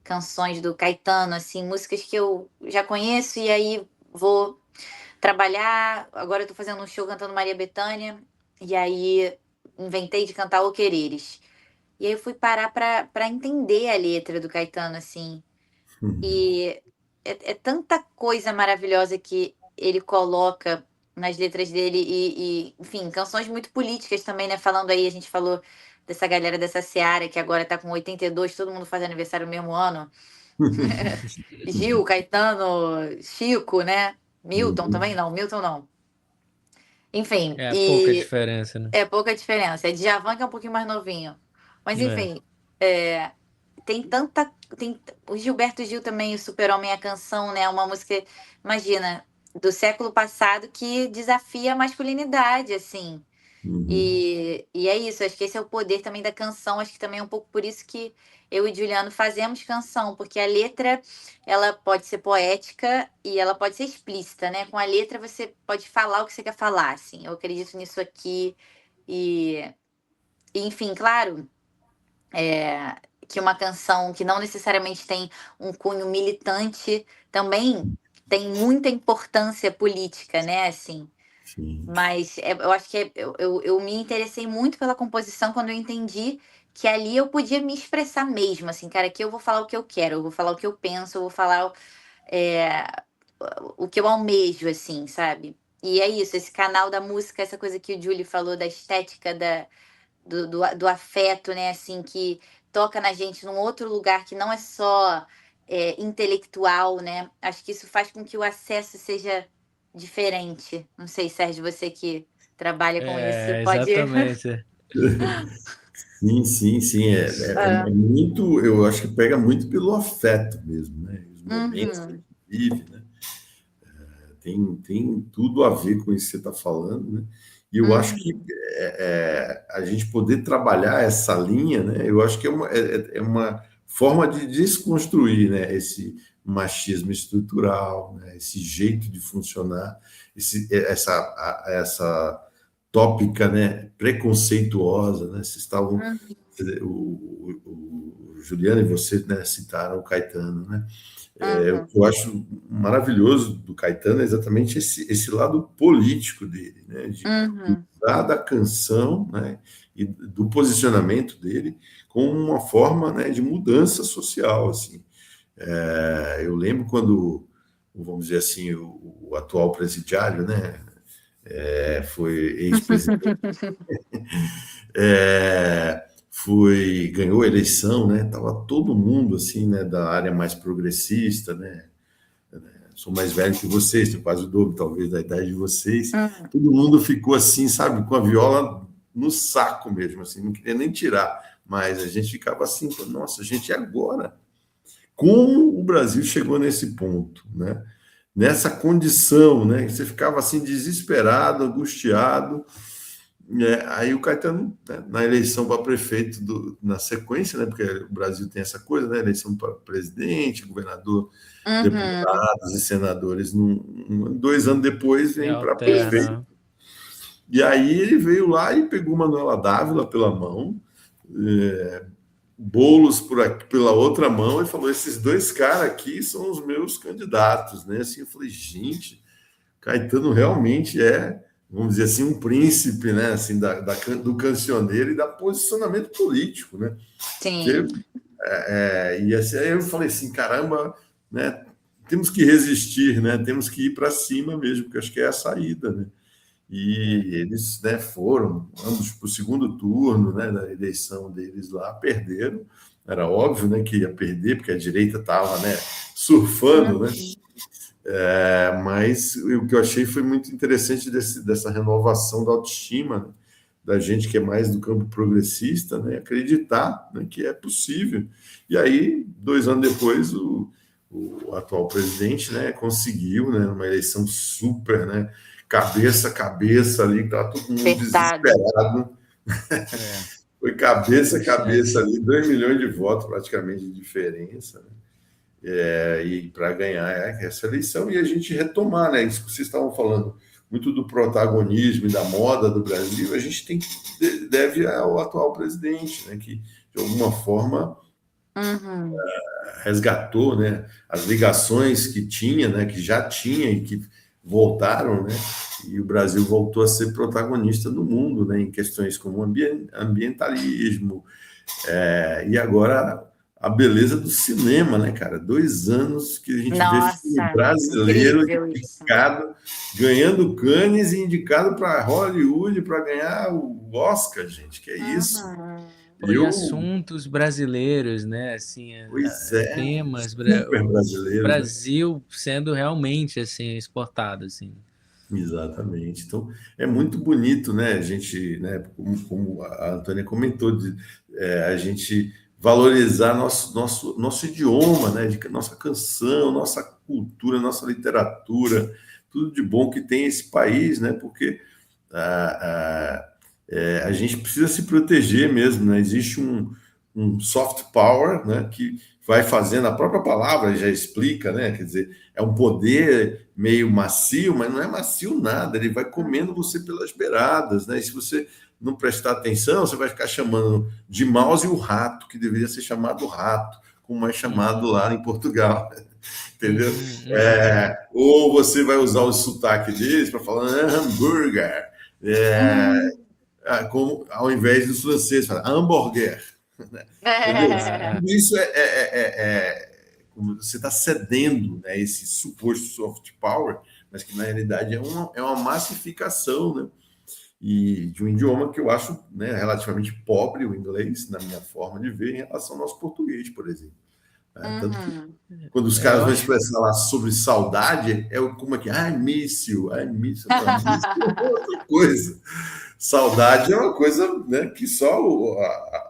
canções do Caetano, assim, músicas que eu já conheço, e aí vou trabalhar. Agora eu tô fazendo um show cantando Maria Bethânia, e aí inventei de cantar O Quereres. E aí eu fui parar para entender a letra do Caetano, assim. E é tanta coisa maravilhosa que ele coloca nas letras dele enfim, canções muito políticas também, né? Falando aí, a gente falou dessa galera dessa Seara que agora tá com 82, todo mundo faz aniversário no mesmo ano. Gil, Caetano, Chico, né? Milton também não, Milton não. Enfim, É pouca e diferença, né? é pouca diferença. É Djavan que é um pouquinho mais novinho. Mas É. enfim, tem tanta. O Gilberto Gil também, o Super-Homem, a canção, né? Uma música, imagina, do século passado que desafia a masculinidade, assim. Uhum. E é isso, acho que esse é o poder também da canção. Acho que também é um pouco por isso que eu e Juliano fazemos canção, porque a letra ela pode ser poética e ela pode ser explícita, né? Com a letra você pode falar o que você quer falar, assim. Eu acredito nisso aqui. E, enfim, claro que uma canção que não necessariamente tem um cunho militante também tem muita importância política, né? Assim, Sim. mas eu acho que eu me interessei muito pela composição quando eu entendi que ali eu podia me expressar mesmo, assim, cara, aqui eu vou falar o que eu quero, eu vou falar o que eu penso, eu vou falar é, o que eu almejo, assim, sabe? E é isso, esse canal da música, essa coisa que o Julie falou da estética do afeto, né? Assim, que toca na gente num outro lugar que não é só intelectual, né? Acho que isso faz com que o acesso seja diferente. Não sei, Sérgio, você que trabalha com isso, É, pode. exatamente. Sim, sim, sim. É Ah, muito, eu acho que pega muito pelo afeto mesmo, né? Os momentos que a uhum, gente vive, né? Tem tudo a ver com isso que você está falando, né? E eu acho que uhum, a gente poder trabalhar essa linha, né? Eu acho que é uma forma de desconstruir, né? Esse machismo estrutural, né? Esse jeito de funcionar, essa tópica, né? Preconceituosa, né? Vocês estavam, uhum, quer dizer, o Juliano e você, né, citaram o Caetano, né? O uhum, que eu acho maravilhoso do Caetano é exatamente esse lado político dele, né? De uhum. usar da canção, né? E do posicionamento dele como uma forma, né, de mudança social, assim. Eu lembro quando, vamos dizer assim, o atual presidiário, né, foi ex-presidente, ganhou a eleição, né? Tava todo mundo assim, né, da área mais progressista, né? Sou mais velho que vocês, tenho quase o dobro, talvez, da idade de vocês. Uhum. Todo mundo ficou assim, sabe, com a viola no saco mesmo, assim, não queria nem tirar. Mas a gente ficava assim, nossa, gente, e agora? Como o Brasil chegou nesse ponto, né? Nessa condição, né? Você ficava assim desesperado, angustiado. Aí o Caetano, né, na eleição para prefeito, na sequência, né? Porque o Brasil tem essa coisa, né? Eleição para presidente, governador, Uhum. deputados e senadores, 2 anos depois E vem para prefeito. alterna. E aí ele veio lá e pegou Manuela Dávila pela mão, é, Boulos pela outra mão, e falou: esses dois caras aqui são os meus candidatos, né? Assim, eu falei, gente, Caetano realmente vamos dizer assim, um príncipe, né? Assim, do cancioneiro e da posicionamento político, né? Sim. Porque, e assim, aí eu falei assim, caramba, né? Temos que resistir, né? Temos que ir para cima mesmo, porque acho que é a saída, né? É. E eles, né, foram ambos para o segundo turno, né, da eleição deles lá, perderam. Era óbvio, né, que ia perder, porque a direita estava, né, surfando, né? Uhum. Mas o que eu achei foi muito interessante dessa renovação da autoestima, né, da gente que é mais do campo progressista, né, acreditar, né, que é possível. E aí, 2 anos depois, o atual presidente, né, conseguiu, né, numa eleição super, né, cabeça a cabeça ali, que estava todo mundo Apertado. desesperado. É. Foi cabeça a cabeça Puxante. ali, 2 milhões de votos praticamente de diferença, né? E para ganhar essa eleição e a gente retomar, né? Isso que vocês estavam falando, muito do protagonismo e da moda do Brasil, a gente deve ao atual presidente, né, que de alguma forma Uhum. resgatou, né, as ligações que tinha, né, que já tinha e que voltaram, né, e o Brasil voltou a ser protagonista no mundo, né, em questões como ambientalismo, e agora a beleza do cinema, né, cara? 2 anos que a gente vê filme Nossa, brasileiro incrível isso. indicado, ganhando Cannes e indicado para Hollywood para ganhar o Oscar, gente. Que é isso? Uhum. Pô, e Eu, assuntos brasileiros, né? Assim, pois é, temas, super o brasileiros, né? Brasil sendo realmente assim exportado, assim. Exatamente. Então, é muito bonito, né? A gente, né? Como a Antônia comentou, a gente valorizar nosso idioma, né? Nossa canção, nossa cultura, nossa literatura, tudo de bom que tem esse país, né? Porque a gente precisa se proteger mesmo, né? Existe um soft power, né? Que vai fazendo, a própria palavra já explica, né? Quer dizer, é um poder meio macio, mas não é macio nada, ele vai comendo você pelas beiradas, né? E se você não prestar atenção, você vai ficar chamando de mouse o rato, que deveria ser chamado rato, como é chamado lá em Portugal, entendeu? Ou você vai usar o sotaque deles para falar hambúrguer, é, Uhum. como, ao invés dos franceses falar hambúrguer, né? Entendeu? Ah, Tudo isso como você está cedendo, né, esse suposto soft power, mas que na realidade é uma massificação, né, e de um idioma que eu acho, né, relativamente pobre, o inglês, na minha forma de ver, em relação ao nosso português, por exemplo. Né? Tanto que Uhum. quando os eu caras vão acho. expressar lá sobre saudade, como é que I miss you, não, miss you é outra coisa. Saudade é uma coisa, né, que só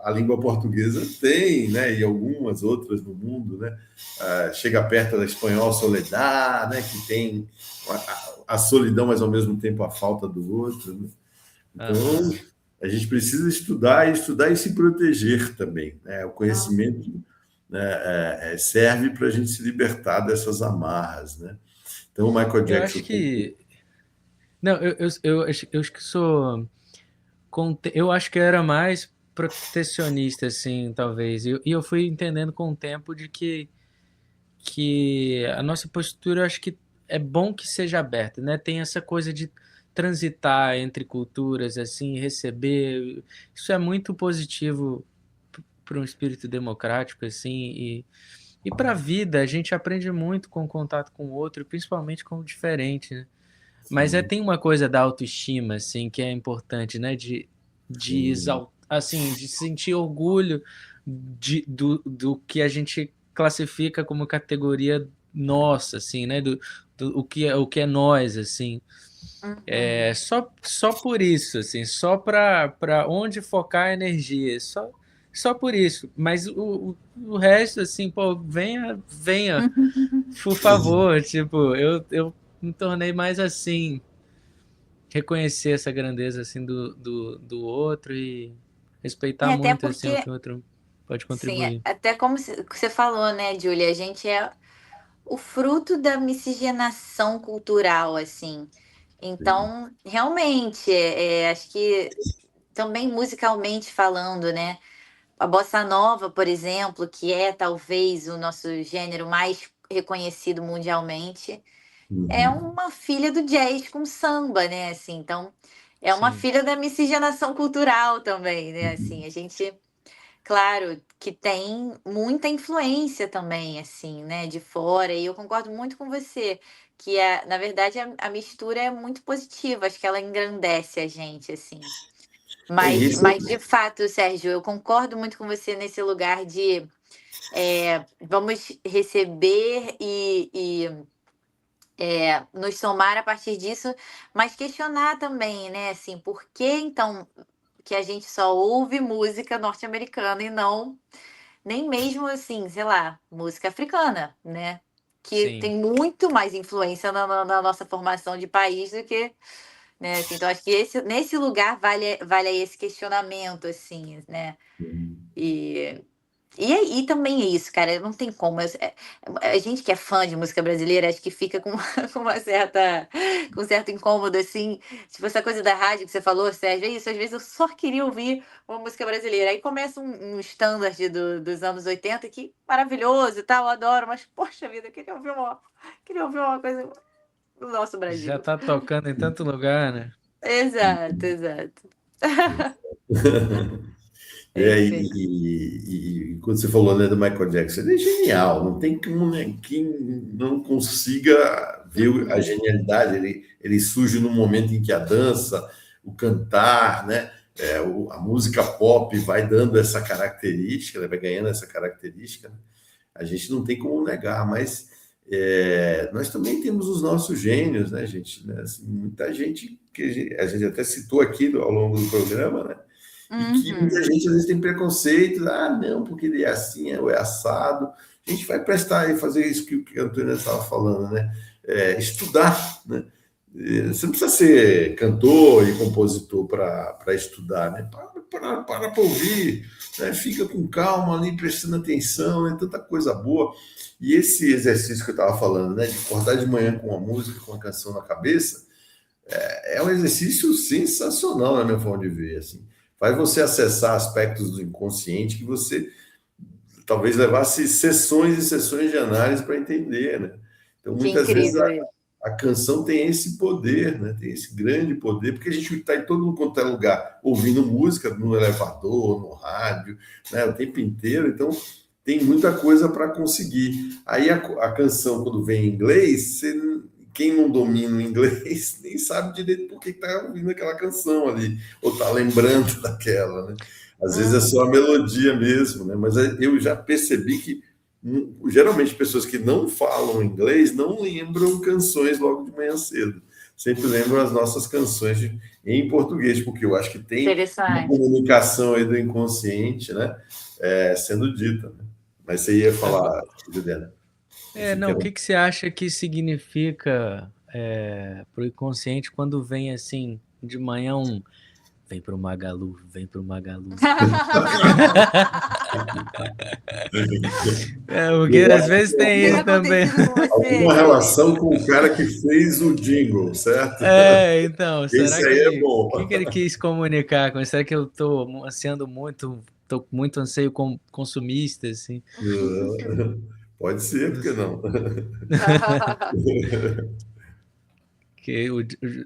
a língua portuguesa tem, né, e algumas outras no mundo, né, chega perto da espanhol soledad, né, que tem a solidão, mas ao mesmo tempo a falta do outro, né? Então, Aham. a gente precisa estudar e se proteger também, né? O Nossa. conhecimento, né, serve para a gente se libertar dessas amarras, né? Então, o Michael Eu Jackson. acho que. Não, eu acho que sou. Eu acho que eu era mais protecionista, assim, talvez. E eu fui entendendo com o tempo de que a nossa postura, eu acho que é bom que seja aberta, né? Tem essa coisa de transitar entre culturas, assim, receber. Isso é muito positivo para um espírito democrático, assim, e para a vida. A gente aprende muito com o contato com o outro, principalmente com o diferente, né? Mas Sim, tem uma coisa da autoestima, assim, que é importante, né? De sim, exaltar, assim, de sentir orgulho do que a gente classifica como categoria nossa, assim, né? O que é nós, assim. Uhum. Só por isso, assim, só para onde focar a energia, só por isso. Mas o resto, assim, pô, venha, por favor, tipo, eu me tornei mais assim, reconhecer essa grandeza assim do outro e respeitar Até muito assim o porque, que o outro pode sim, contribuir. até como você falou, né, Júlia, a gente é o fruto da miscigenação cultural, assim. sim. Então, realmente, acho que também musicalmente falando, né? A bossa nova, por exemplo, que é talvez o nosso gênero mais reconhecido mundialmente, é Uhum. uma filha do jazz com samba, né? Assim, então, é uma Sim. filha da miscigenação cultural também, né? Assim, a gente, claro, que tem muita influência também, assim, né? De fora, e eu concordo muito com você, que na verdade a mistura é muito positiva, acho que ela engrandece a gente, assim. É isso. Mas de fato, Sérgio, eu concordo muito com você nesse lugar de vamos receber e nos somar a partir disso, mas questionar também, né? Assim, por que então que a gente só ouve música norte-americana e não nem mesmo assim, sei lá, música africana, né? Que Sim. tem muito mais influência na nossa formação de país do que, né? Assim, então acho que nesse lugar vale aí esse questionamento, assim, né? E, E também é isso, cara, não tem como. A gente que é fã de música brasileira, acho que fica com, com uma certa, com um certo incômodo, assim. Tipo, essa coisa da rádio que você falou, Sérgio, é isso. Às vezes eu só queria ouvir uma música brasileira. Aí começa um standard dos anos 80 que maravilhoso e tal, eu adoro, mas, poxa vida, eu queria ouvir uma coisa do nosso Já Brasil. tá tocando em tanto lugar, né? Exato, exato. E aí, Enfim. quando você falou, né, do Michael Jackson, ele é genial, não tem como, né, quem não consiga ver a Uhum. genialidade. Ele surge no momento em que a dança, o cantar, né, a música pop vai dando essa característica, ela vai ganhando essa característica, né? A gente não tem como negar, mas nós também temos os nossos gênios, né, gente? Né? Assim, muita gente que a gente até citou aqui ao longo do programa, né? E que muita Uhum. gente às vezes tem preconceito, não, porque ele é assim, ou é assado. A gente vai prestar e fazer isso que a Antônia estava falando, né? Estudar, né? Você não precisa ser cantor e compositor para estudar, né? Para ouvir, né? Fica com calma ali, prestando atenção, né? Tanta coisa boa. E esse exercício que eu estava falando, né? De acordar de manhã com uma música, com uma canção na cabeça, é um exercício sensacional na minha forma de ver, assim. Faz você acessar aspectos do inconsciente que você talvez levasse sessões e sessões de análise para entender, né? Então, Que muitas vezes incrível isso. a canção tem esse poder, né? Tem esse grande poder, porque a gente está em todo quanto é lugar ouvindo música, no elevador, no rádio, né? O tempo inteiro, então tem muita coisa para conseguir. Aí a canção, quando vem em inglês, quem não domina o inglês nem sabe direito por que está ouvindo aquela canção ali, ou está lembrando daquela, né? Às vezes é só a Uhum. melodia mesmo, né? Mas eu já percebi que geralmente pessoas que não falam inglês não lembram canções logo de manhã cedo. Sempre lembram as nossas canções em português, porque eu acho que tem uma Interessante. comunicação aí do inconsciente, né? Sendo dita. Né? Mas você ia falar, Juliana. Achei que Não, o era que que você acha que significa pro inconsciente quando vem assim, de manhã vem pro Magalu, vem pro Magalu. Porque eu às acho vezes que O tem que tem isso também. acontecido com você, alguma Júlio? relação com o cara que fez o jingle, certo? Então, será Esse que aí é ele, o bom. que que ele quis comunicar com isso? Será que eu tô ansiando muito, tô com muito anseio consumista, assim? Pode ser, Não porque sei. não? Que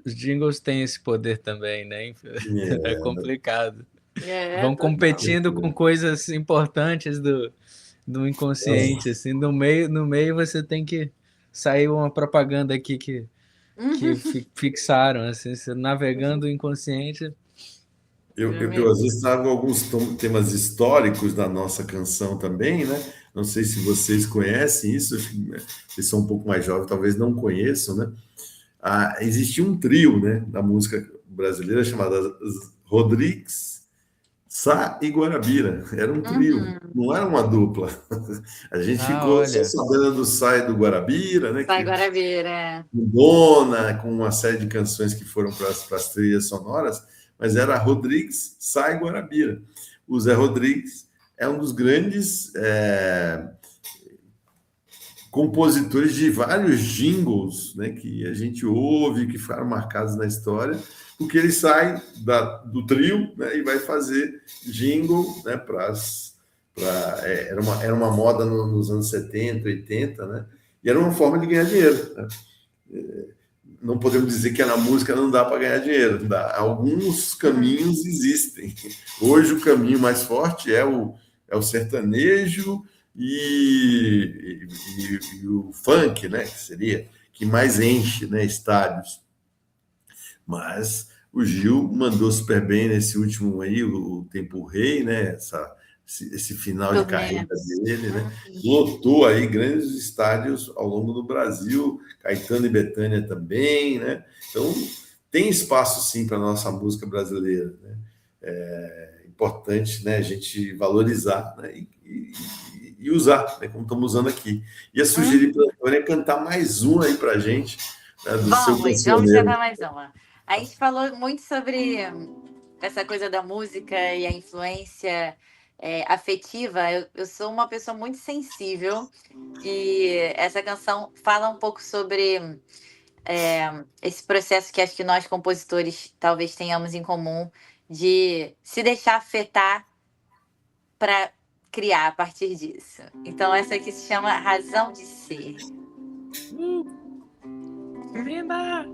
os jingles têm esse poder também, né? É complicado. É, Vão total. competindo com coisas importantes do inconsciente, assim, no meio você tem que sair uma propaganda aqui que fixaram, assim, você navegando o inconsciente. Eu às vezes trago alguns temas históricos da nossa canção também, né? Não sei se vocês conhecem isso, acho que, né, vocês são um pouco mais jovens, talvez não conheçam, né? Existia um trio, né, da música brasileira chamada Rodrigues, Sá e Guarabira. Era um trio, Uhum. não era uma dupla. A gente Ah, ficou só olha. sabendo do Sá e do Guarabira, né? Sai Que Guarabira, é. Dona, com uma série de canções que foram para as trilhas sonoras, mas era Rodrigues, Sai Guarabira. O Zé Rodrigues é um dos grandes compositores de vários jingles, né, que a gente ouve, que ficaram marcados na história, porque ele sai do trio, né, e vai fazer jingle, né, era uma moda nos anos 70, 80, né, e era uma forma de ganhar dinheiro. Né? Não podemos dizer que na música não dá para ganhar dinheiro. Dá. Alguns caminhos existem. Hoje o caminho mais forte é o sertanejo e o funk, né? Que seria que mais enche, né? Estádios. Mas o Gil mandou super bem nesse último aí, o Tempo Rei, né? Esse final de carreira Turnê. dele, né? Uhum. Lotou aí grandes estádios ao longo do Brasil, Caetano e Bethânia também, né? Então tem espaço sim para a nossa música brasileira, né? É importante, né, a gente valorizar, né, e usar, né, como estamos usando aqui. Ia sugerir para a Uhum. Antônia cantar mais um aí para a gente, né, do seu Vamos cancioneiro. tentar mais uma. A gente falou muito sobre essa coisa da música e a influência afetiva, eu sou uma pessoa muito sensível e essa canção fala um pouco sobre esse processo que acho que nós compositores talvez tenhamos em comum de se deixar afetar para criar a partir disso. Então essa aqui se chama Razão de Ser. Linda!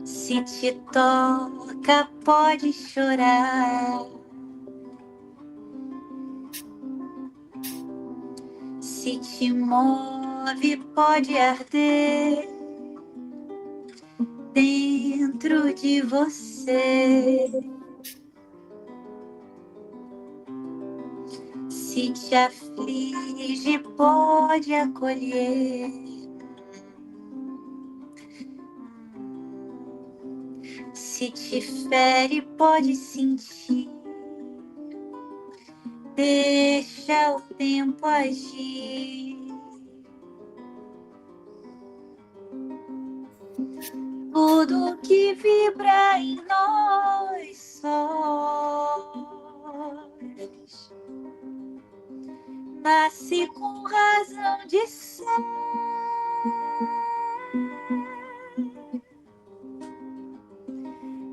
Se te toca, pode chorar. Se te move, pode arder dentro de você. Se te aflige, pode acolher. Se te fere, pode sentir. Deixa o tempo agir. Tudo que vibra em nós sós nasce com razão de ser.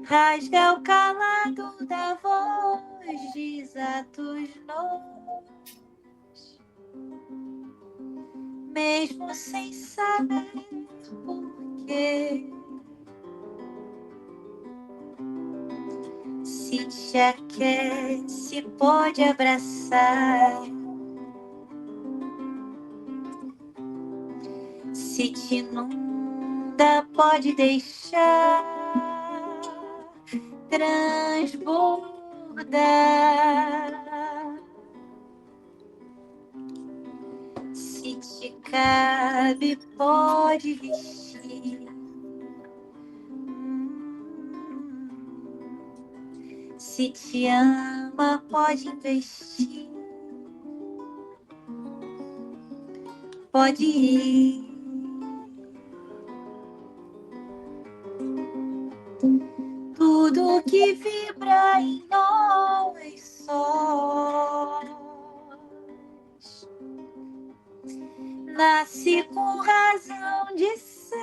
Rasga o calado da voz, desata os nós, mesmo sem saber porquê. Se te aquece, pode abraçar. Se te inunda, pode deixar transbordar. Se te cabe, pode vestir. Se te ama, pode investir. Pode ir. Tudo que vibra em nós sós nasce com razão de ser.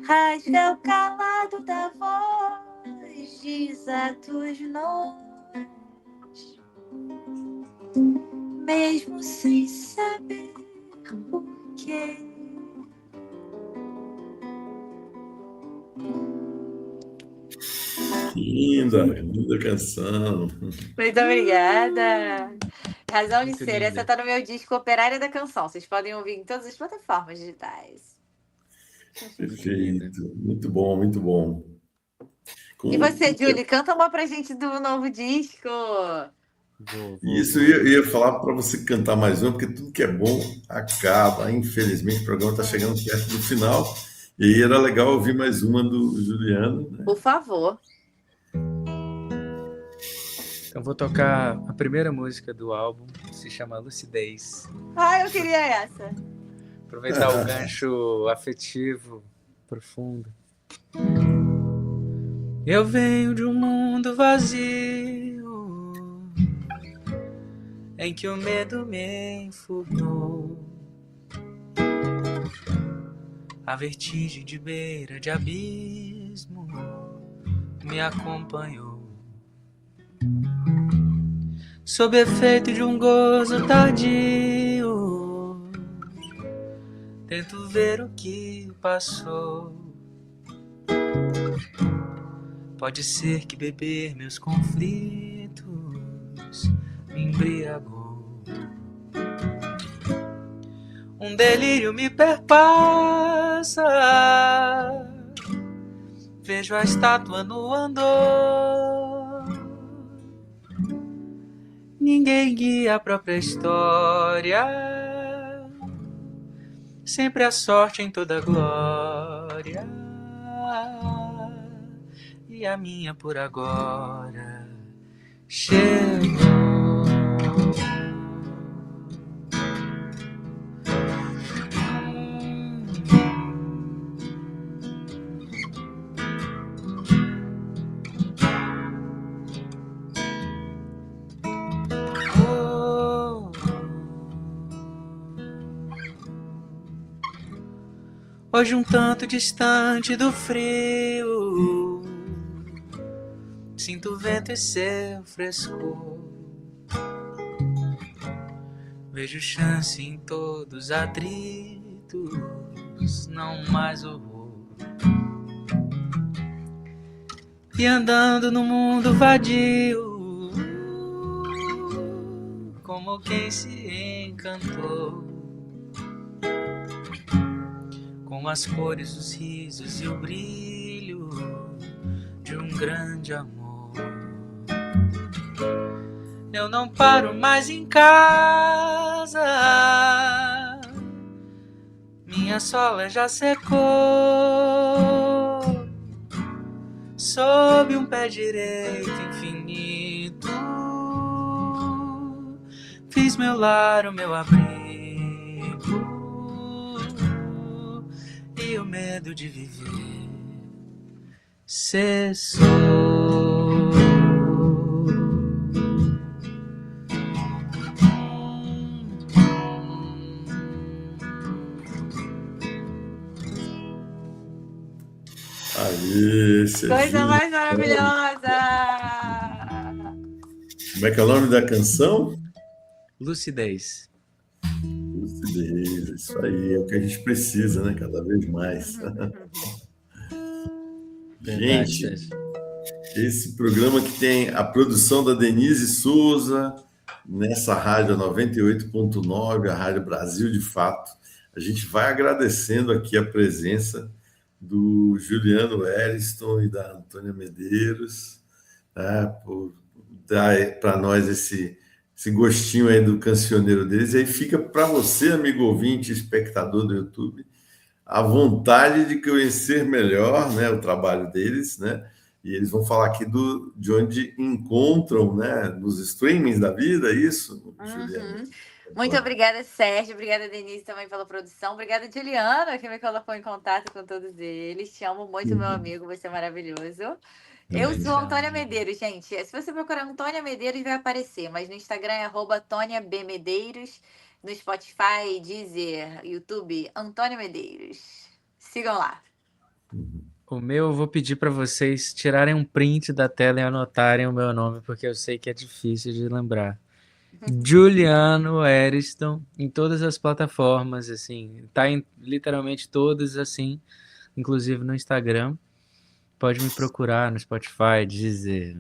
Rasga o calado da voz, desata os nós, mesmo sem saber porquê. Linda canção. Muito obrigada. Razão de Muito Ser. linda. Essa tá no meu disco Operária da Canção. Vocês podem ouvir em todas as plataformas digitais. Perfeito. Muito bom, muito bom. E você, Julie, canta uma pra gente do novo disco. Isso, eu ia falar para você cantar mais uma, porque tudo que é bom acaba. Infelizmente, o programa está chegando perto do final. E aí era legal ouvir mais uma do Juliano, né? Por favor. Então vou tocar a primeira música do álbum, que se chama Lucidez. Eu queria essa. Aproveitar o gancho afetivo profundo. Eu venho de um mundo vazio, em que o medo me enfurnou. A vertigem de beira de abismo me acompanhou. Sob efeito de um gozo tardio, tento ver o que passou. Pode ser que beber meus conflitos me embriagou. Um delírio me perpassa, vejo a estátua no andor. Ninguém guia a própria história, sempre a sorte em toda glória, e a minha por agora chegou. hoje um tanto distante do frio. Sinto o vento e seu frescor. Vejo chance em todos os atritos, não mais horror. E andando no mundo vadio, como quem se encantou com as cores, os risos e o brilho de um grande amor. Eu não paro mais em casa, minha sola já secou. Sob um pé direito infinito, fiz meu lar, o meu abrigo, e o medo de viver cessou. Aí, Coisa Serginho. mais maravilhosa! Como é que é o nome da canção? Lucidez. Lucidez, isso aí, é o que a gente precisa, né? Cada vez mais. Verdade, Gente, Sérgio. esse programa que tem a produção da Denise Souza, nessa rádio 98.9, a Rádio Brasil de Fato. A gente vai agradecendo aqui a presença do Juliano Eriston e da Antônia Medeiros, né, por dar para nós esse gostinho aí do cancioneiro deles. E aí fica para você, amigo ouvinte, espectador do YouTube, a vontade de conhecer melhor, né, o trabalho deles, né? E eles vão falar aqui de onde encontram, né, nos streamings da vida, isso, Juliana? Muito obrigada, Sérgio. Obrigada, Denise, também pela produção. Obrigada, Juliana, que me colocou em contato com todos eles. Te amo muito, meu amigo. Você é maravilhoso. Eu Também sou te Antônia amo. Medeiros, gente. Se você procurar Antônia Medeiros, vai aparecer. Mas no Instagram é @TôniaBMedeiros. No Spotify, Deezer, YouTube, Antônia Medeiros. Sigam lá. O meu, eu vou pedir para vocês tirarem um print da tela e anotarem o meu nome, porque eu sei que é difícil de lembrar. Juliano Eriston, em todas as plataformas, assim, tá em literalmente todas, assim, inclusive no Instagram. Pode me procurar no Spotify, Deezer,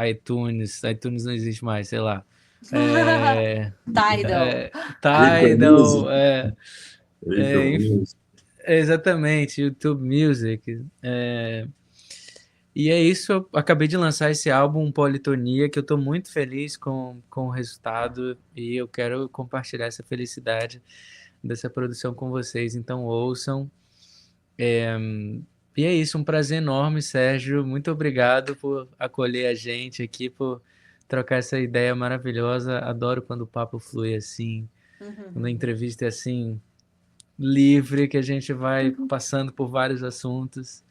iTunes não existe mais, sei lá. Tidal. Tidal, enfim, Music. exatamente, YouTube Music. E é isso, eu acabei de lançar esse álbum Politonia, que eu estou muito feliz com o resultado e eu quero compartilhar essa felicidade dessa produção com vocês, então ouçam. E é isso, um prazer enorme, Sérgio. Muito obrigado por acolher a gente aqui, por trocar essa ideia maravilhosa. Adoro quando o papo flui assim, quando a entrevista é assim, livre, que a gente vai passando por vários assuntos.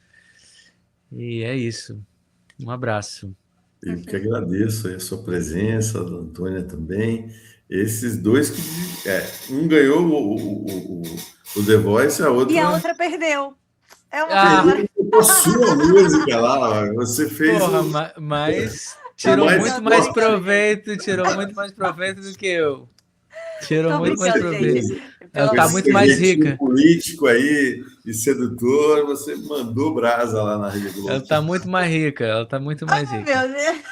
E é isso. Um abraço. Eu que agradeço aí a sua presença, a da Antônia também. Esses dois que. Um ganhou o The Voice, a E outra a outra perdeu. É uma Ah, coisa perdeu a sua música lá. Você fez porra, mas Tô tirou mais muito brincando, tô mais brincando, gente. proveito, tirou muito mais proveito do que eu. Tirou Tô muito mais brincando, proveito. gente. Ela Pelo tá amor muito de mais Deus. rica. político aí e sedutor, você mandou brasa lá na Rede Ela Globo. tá muito mais rica. Ela tá muito mais Ai, rica. meu Deus.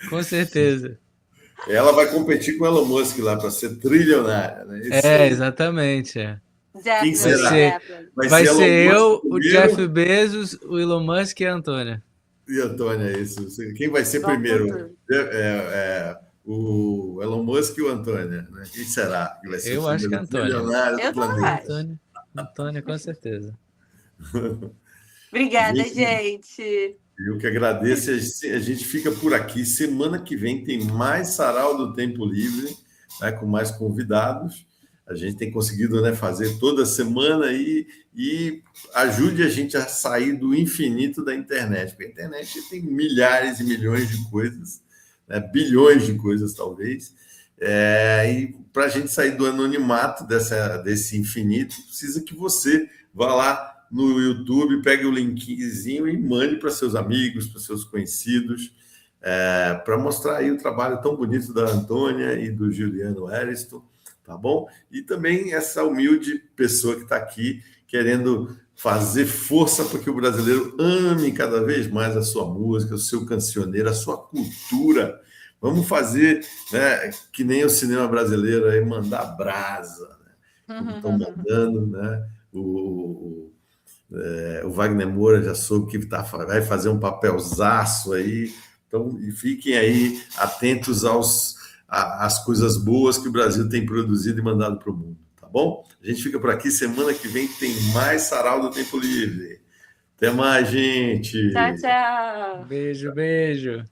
Com certeza. Ela vai competir com o Elon Musk lá para ser trilionária, né? Isso aí. Exatamente. É. Quem Jeff Vai será? ser, Bezos. vai Elon ser Musk eu, o Jeff primeiro Bezos, o Elon Musk e a Antônia. e a Antônia, isso. Quem vai ser Vamos por primeiro? tudo. O Elon Musk e o Antônia, né? Quem será que vai ser o Eu acho que é a primeiro Antônia. trilionário Eu do também planeta? acho. Antônia, com certeza. Obrigada, Gente, gente. eu que agradeço. A gente fica por aqui. Semana que vem tem mais Sarau do Tempo Livre, né, com mais convidados. A gente tem conseguido, né, fazer toda semana e ajude a gente a sair do infinito da internet. Porque a internet tem milhares e milhões de coisas, né, bilhões de coisas, talvez. E para a gente sair do anonimato desse infinito, precisa que você vá lá no YouTube, pegue o linkzinho e mande para seus amigos, para seus conhecidos, para mostrar aí o trabalho tão bonito da Antônia e do Juliano Ariston, tá bom? E também essa humilde pessoa que está aqui querendo fazer força para que o brasileiro ame cada vez mais a sua música, o seu cancioneiro, a sua cultura. Vamos fazer, né, que nem o cinema brasileiro aí, mandar brasa, né? Como estão mandando, né? O Wagner Moura já soube que vai fazer um papelzaço aí. Então, fiquem aí atentos às coisas boas que o Brasil tem produzido e mandado para o mundo, tá bom? A gente fica por aqui. Semana que vem tem mais Sarau do Tempo Livre. Até mais, gente! Tchau, tchau! Beijo, beijo!